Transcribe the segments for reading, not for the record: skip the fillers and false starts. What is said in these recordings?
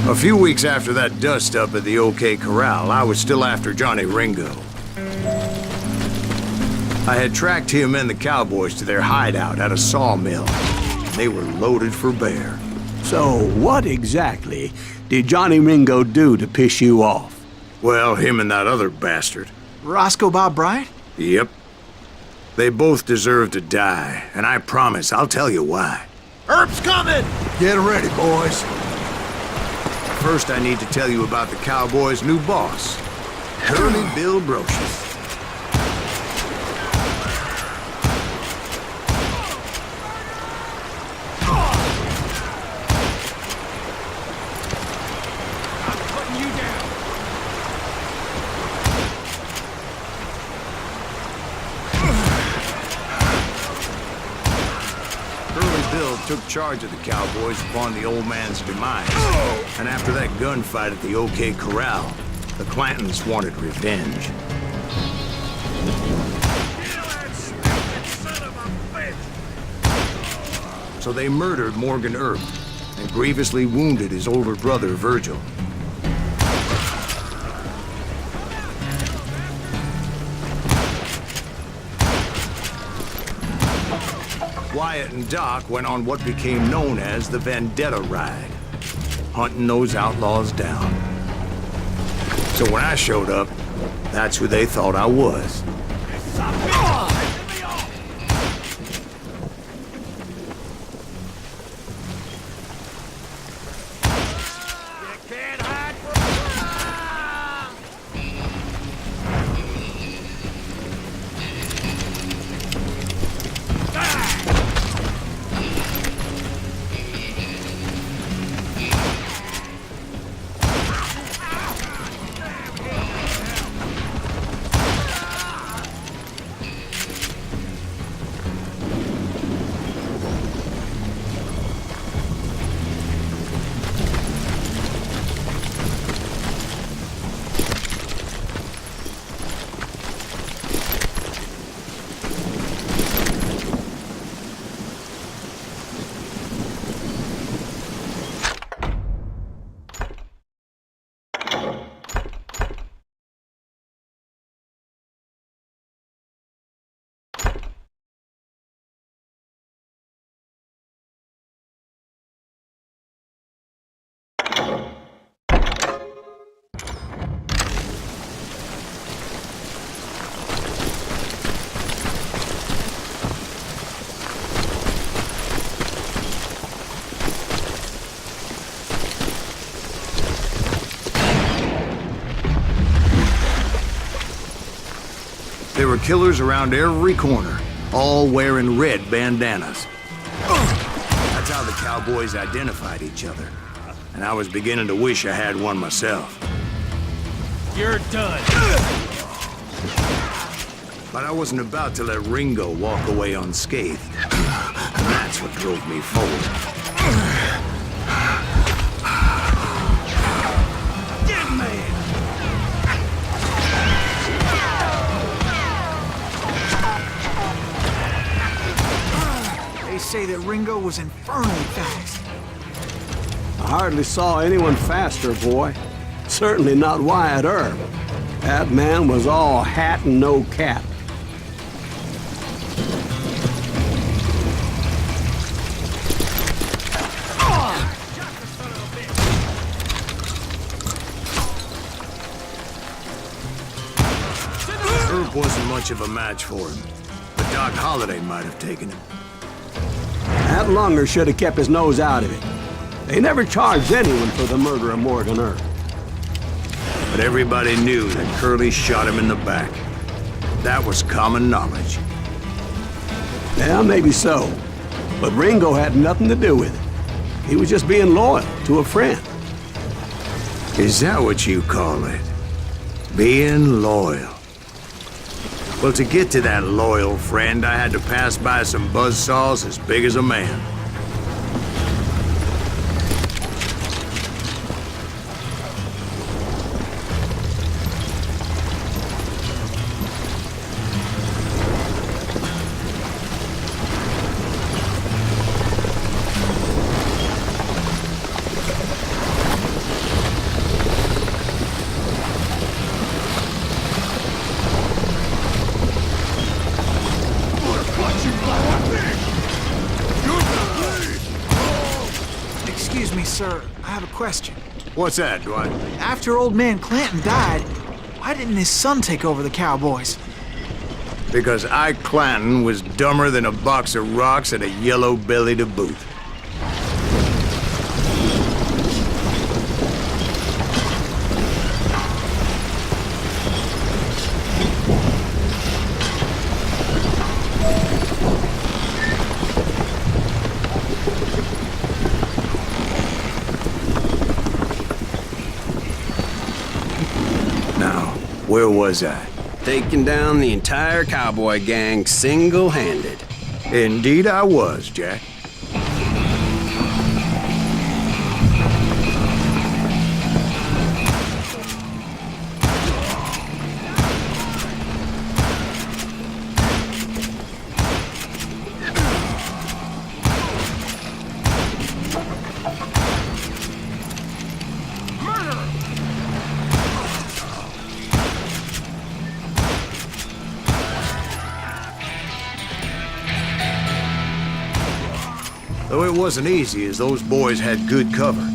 A few weeks after that dust-up at the OK Corral, I was still after Johnny Ringo. I had tracked him and the cowboys to their hideout at a sawmill. They were loaded for bear. So what exactly did Johnny Ringo do to piss you off? Well, him and that other bastard. Roscoe Bob Bryant? Yep. They both deserve to die, and I promise I'll tell you why. Earp's coming! Get ready, boys. First, I need to tell you about the cowboys' new boss, Curly Bill Brocious. Took charge of the cowboys upon the old man's demise. And after that gunfight at the OK Corral, the Clantons wanted revenge. So they murdered Morgan Earp and grievously wounded his older brother, Virgil. Wyatt and Doc went on what became known as the Vendetta Ride, hunting those outlaws down. So when I showed up, that's who they thought I was. There were killers around every corner, all wearing red bandanas. That's how the cowboys identified each other. And I was beginning to wish I had one myself. You're done. But I wasn't about to let Ringo walk away unscathed. And that's what drove me forward. They say that Ringo was infernally fast. I hardly saw anyone faster, boy. Certainly not Wyatt Earp. That man was all hat and no cap. Earp wasn't much of a match for him, but Doc Holliday might have taken him. That lunger should have kept his nose out of it. They never charged anyone for the murder of Morgan Earp. But everybody knew that Curly shot him in the back. That was common knowledge. Yeah, maybe so. But Ringo had nothing to do with it. He was just being loyal to a friend. Is that what you call it? Being loyal? Well, to get to that loyal friend, I had to pass by some buzzsaws as big as a man. Excuse me, sir. I have a question. What's that, Dwight? After old man Clanton died, why didn't his son take over the cowboys? Because Ike Clanton was dumber than a box of rocks and a yellow belly to boot. Now, where was I? Taking down the entire cowboy gang single-handed. Indeed I was, Jack. Though it wasn't easy, as those boys had good cover.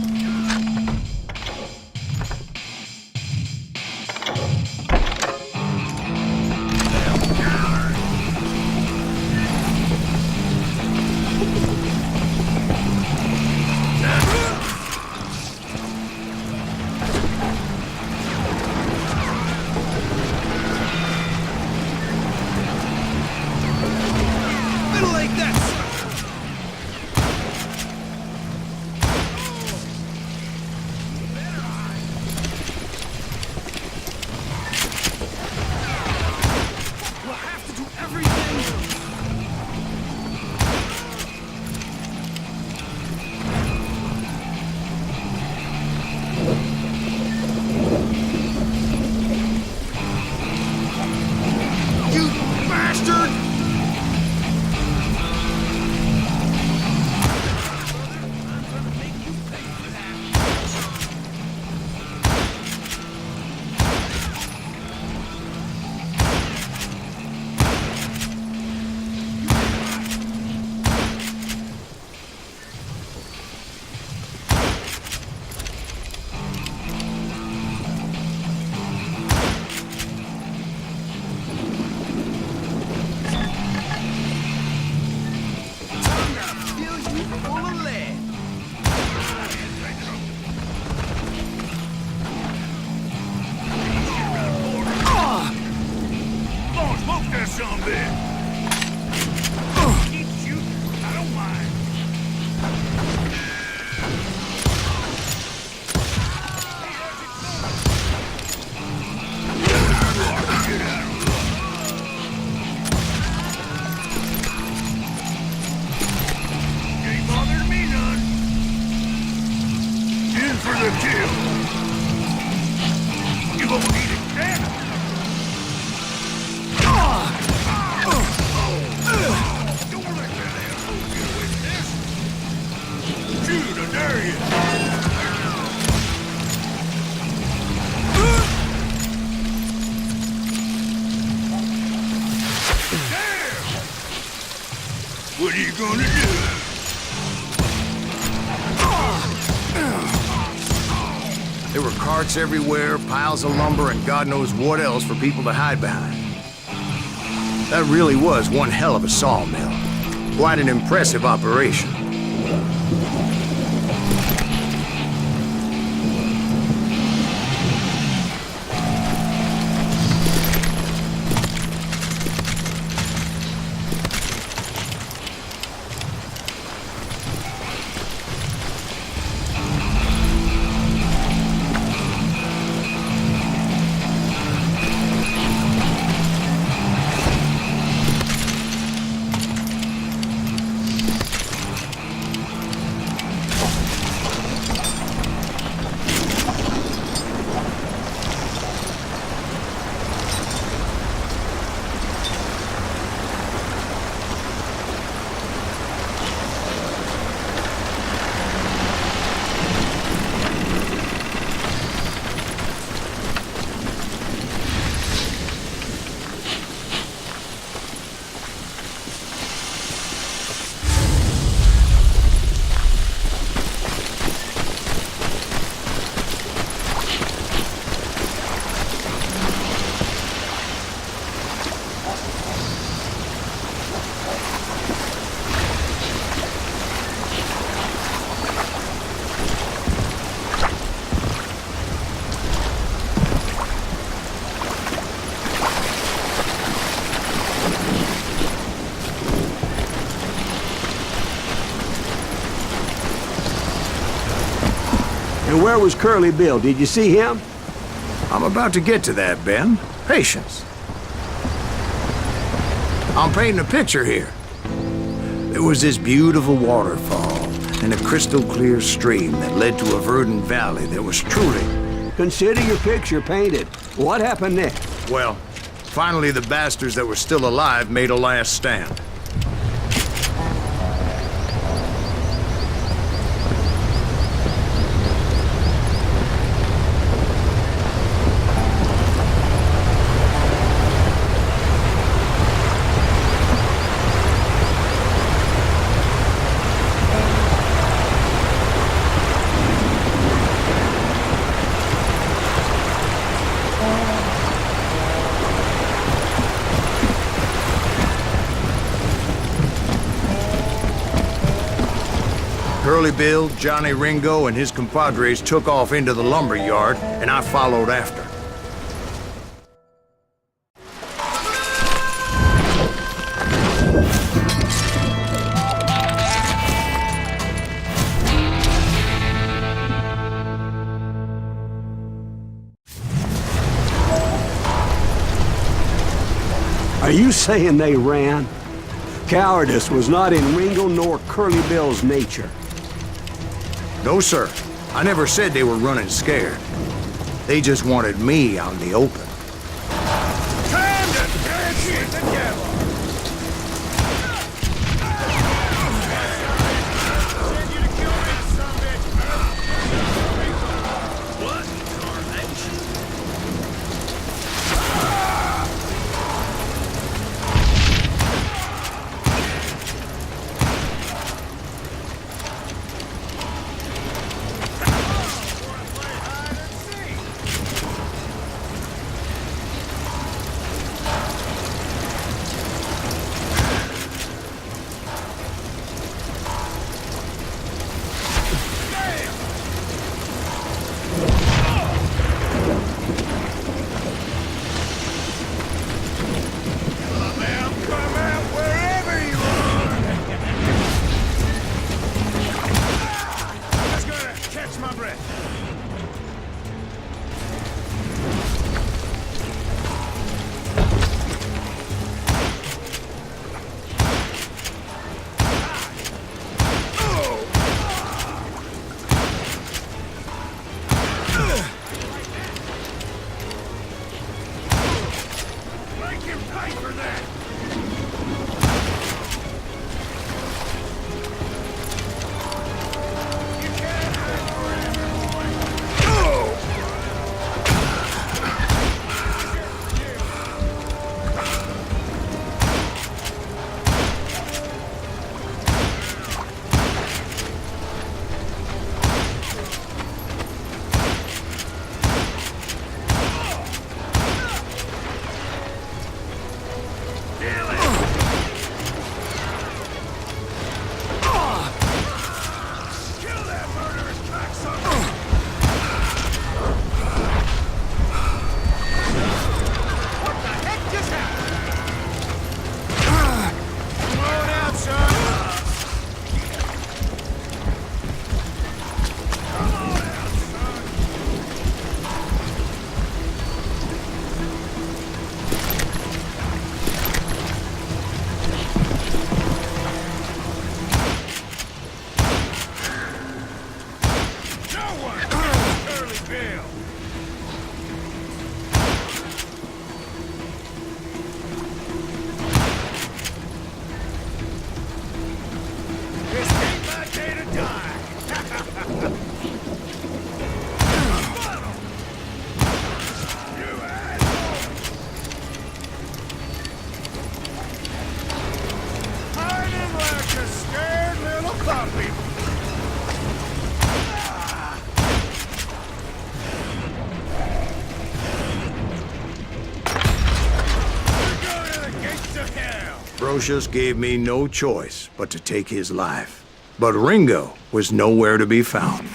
What are you gonna do? There were carts everywhere, piles of lumber, and God knows what else for people to hide behind. That really was one hell of a sawmill. Quite an impressive operation. And where was Curly Bill? Did you see him? I'm about to get to that, Ben. Patience. I'm painting a picture here. There was this beautiful waterfall and a crystal clear stream that led to a verdant valley that was truly... Consider your picture painted. What happened next? Well, finally the bastards that were still alive made a last stand. Curly Bill, Johnny Ringo, and his compadres took off into the lumber yard, and I followed after. Are you saying they ran? Cowardice was not in Ringo nor Curly Bill's nature. No, sir. I never said they were running scared. They just wanted me out in the open. Time to dance with the devil! Send you to kill me, son of a bitch! What? Brocious gave me no choice but to take his life. But Ringo was nowhere to be found.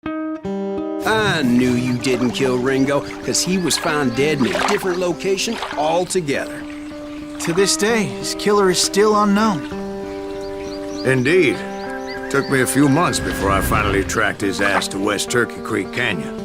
I knew you didn't kill Ringo, because he was found dead in a different location altogether. To this day, his killer is still unknown. Indeed. Took me a few months before I finally tracked his ass to West Turkey Creek Canyon.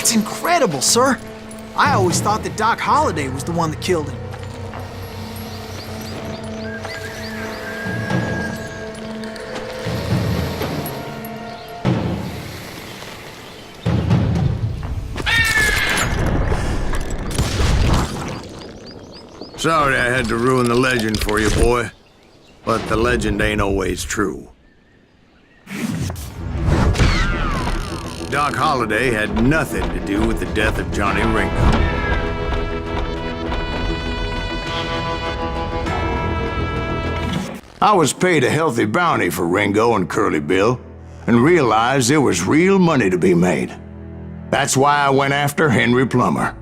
That's incredible, sir. I always thought that Doc Holliday was the one that killed him. Sorry I had to ruin the legend for you, boy. But the legend ain't always true. Doc Holliday had nothing to do with the death of Johnny Ringo. I was paid a healthy bounty for Ringo and Curly Bill, and realized there was real money to be made. That's why I went after Henry Plummer.